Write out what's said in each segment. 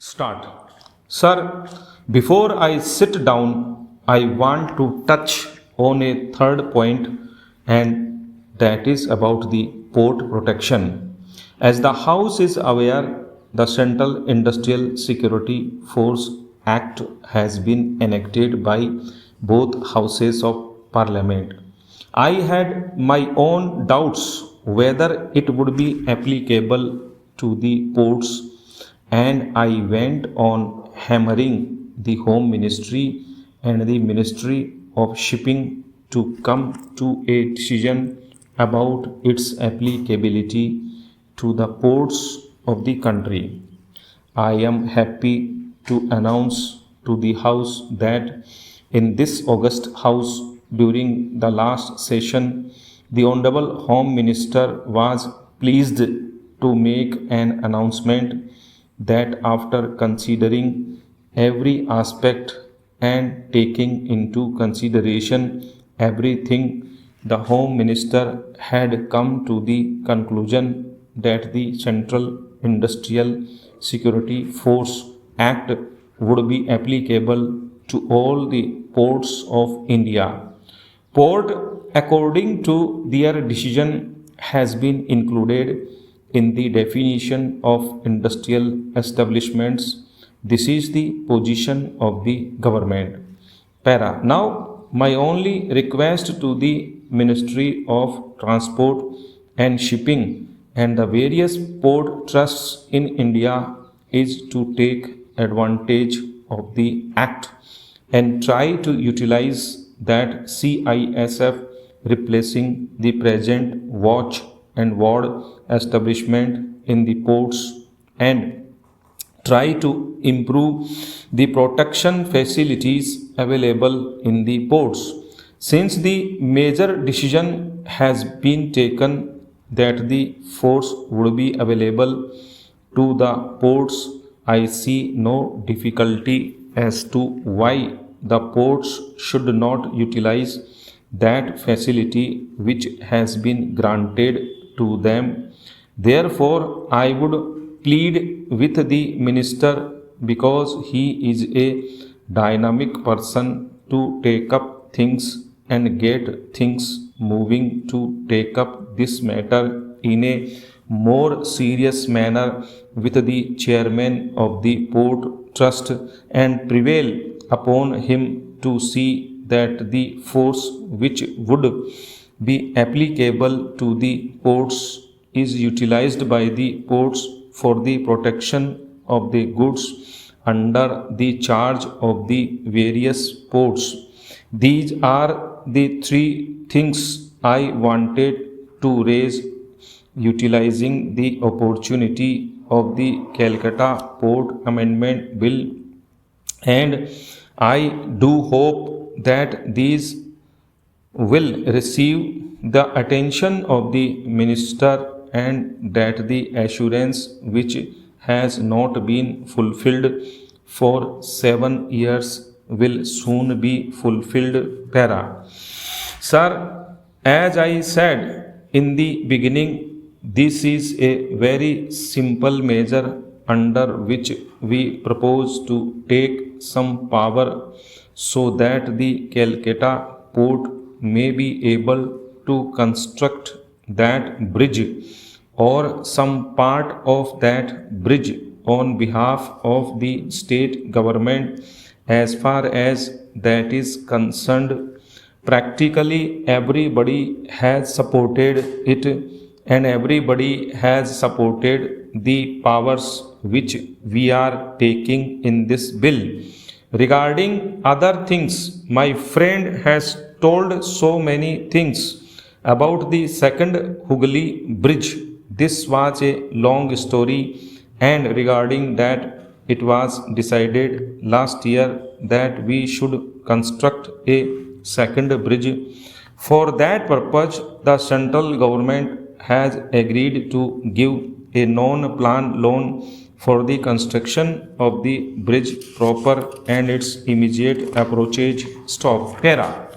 Start. Sir, before I sit down, I want to touch on a third point, and that is about the port protection. As the House is aware, the Central Industrial Security Force Act has been enacted by both houses of Parliament. I had my own doubts whether it would be applicable to the ports, and I went on hammering the Home Ministry and the Ministry of Shipping to come to a decision about its applicability to the ports of the country. I am happy to announce to the House that in this August House, during the last session, the Honorable Home Minister was pleased to make an announcement that after considering every aspect and taking into consideration everything, the Home Minister had come to the conclusion that the Central Industrial Security Force Act would be applicable to all the ports of India. Port, according to their decision, has been included in the definition of industrial establishments. This is the position of the government. Para. Now, my only request to the Ministry of Transport and Shipping and the various port trusts in India is to take advantage of the Act and try to utilize that CISF replacing the present watch and ward establishment in the ports and try to improve the protection facilities available in the ports. Since the major decision has been taken that the force would be available to the ports, I see no difficulty as to why the ports should not utilize that facility which has been granted to them. Therefore, I would plead with the minister, because he is a dynamic person, to take up things and get things moving, to take up this matter in a more serious manner with the chairman of the port trust and prevail upon him to see that the force which would be applicable to the ports is utilized by the ports for the protection of the goods under the charge of the various ports. These are the three things I wanted to raise, utilizing the opportunity of the Calcutta Port Amendment Bill, and I do hope that these will receive the attention of the minister and that the assurance which has not been fulfilled for 7 years will soon be fulfilled. Para. Sir, as I said in the beginning, this is a very simple measure under which we propose to take some power so that the Calcutta port may be able to construct that bridge or some part of that bridge on behalf of the state government. As far as that is concerned, practically everybody has supported it, and everybody has supported the powers which we are taking in this bill. Regarding other things, my friend has told so many things about the second Hooghly Bridge. This was a long story, and regarding that, it was decided last year that we should construct a second bridge. For that purpose, the central government has agreed to give a non-plan loan for the construction of the bridge proper and its immediate approachage stop. Para.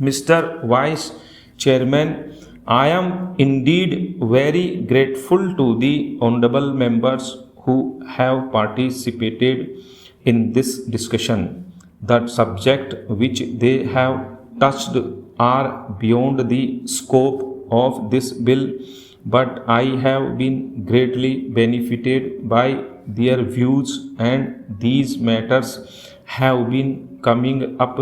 Mr. Vice Chairman, I am indeed very grateful to the honorable members who have participated in this discussion. The subject which they have touched are beyond the scope of this bill, but I have been greatly benefited by their views, and these matters have been coming up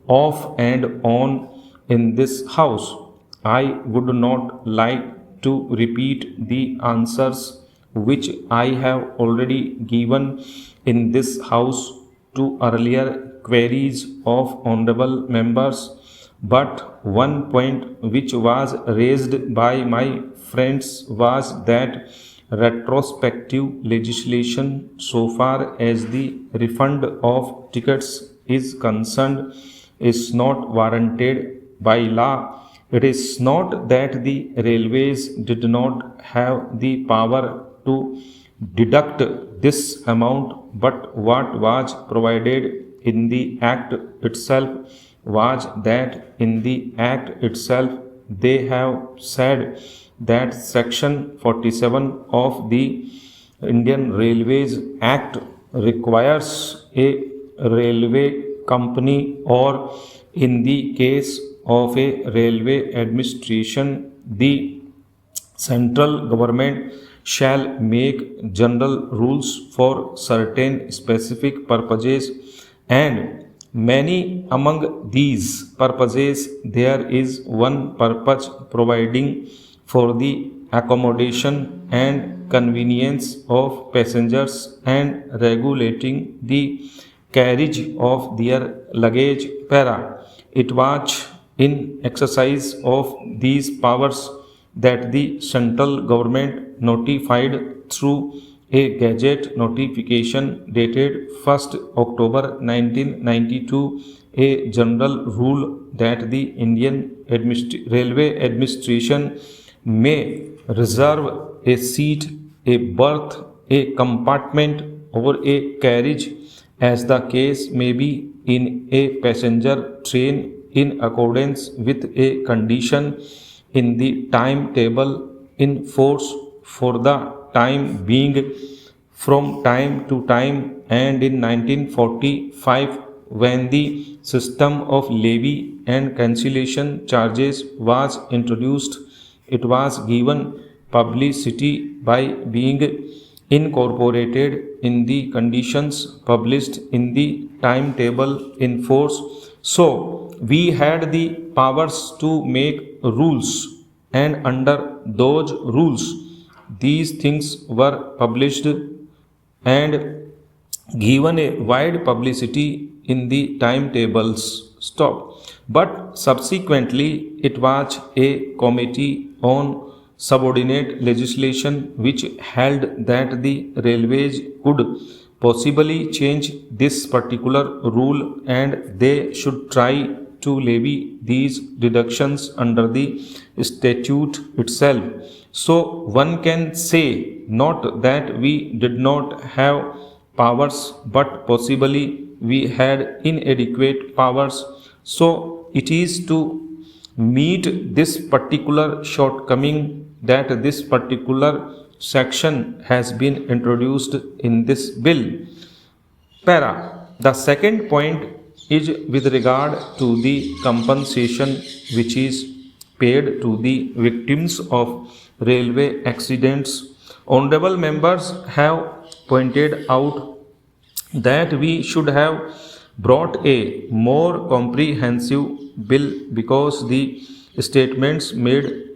off and on in this house. I would not like to repeat the answers which I have already given in this house to earlier queries of honorable members, but one point which was raised by my friends was that retrospective legislation, so far as the refund of tickets is concerned, is not warranted by law. It is not that the railways did not have the power to deduct this amount, but what was provided in the Act itself was that in the Act itself they have said that Section 47 of the Indian Railways Act requires a railway company, or in the case of a railway administration, the central government shall make general rules for certain specific purposes, and many among these purposes there is one purpose providing for the accommodation and convenience of passengers and regulating the carriage of their luggage. Para. It was in exercise of these powers that the central government notified through a gazette notification dated 1st October 1992 a general rule that the Indian Railway Administration may reserve a seat, a berth, a compartment, or a carriage, as the case may be, in a passenger train in accordance with a condition in the timetable in force for the time being. From time to time, and in 1945 when the system of levy and cancellation charges was introduced, it was given publicity by being incorporated in the conditions published in the timetable in force. So we had the powers to make rules, and under those rules these things were published and given a wide publicity in the timetables. Stop. But subsequently it was a committee on subordinate legislation which held that the railways could possibly change this particular rule, and they should try to levy these deductions under the statute itself. So one can say not that we did not have powers, but possibly we had inadequate powers. So it is to meet this particular shortcoming that this particular section has been introduced in this bill. Para. The second point is with regard to the compensation which is paid to the victims of railway accidents. Honorable members have pointed out that we should have brought a more comprehensive bill because the statements made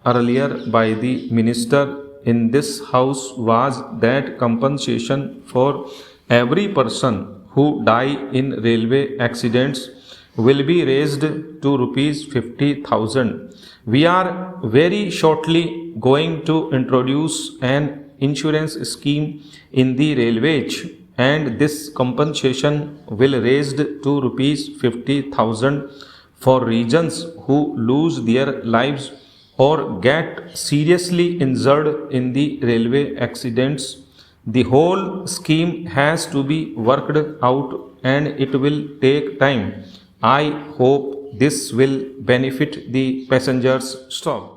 earlier by the minister in this house was that compensation for every person who die in railway accidents will be raised to rupees 50,000. We are very shortly going to introduce an insurance scheme in the railways, and this compensation will raised to rupees 50,000 for regions who lose their lives or get seriously injured in the railway accidents. The whole scheme has to be worked out and it will take time. I hope this will benefit the passengers. Stop.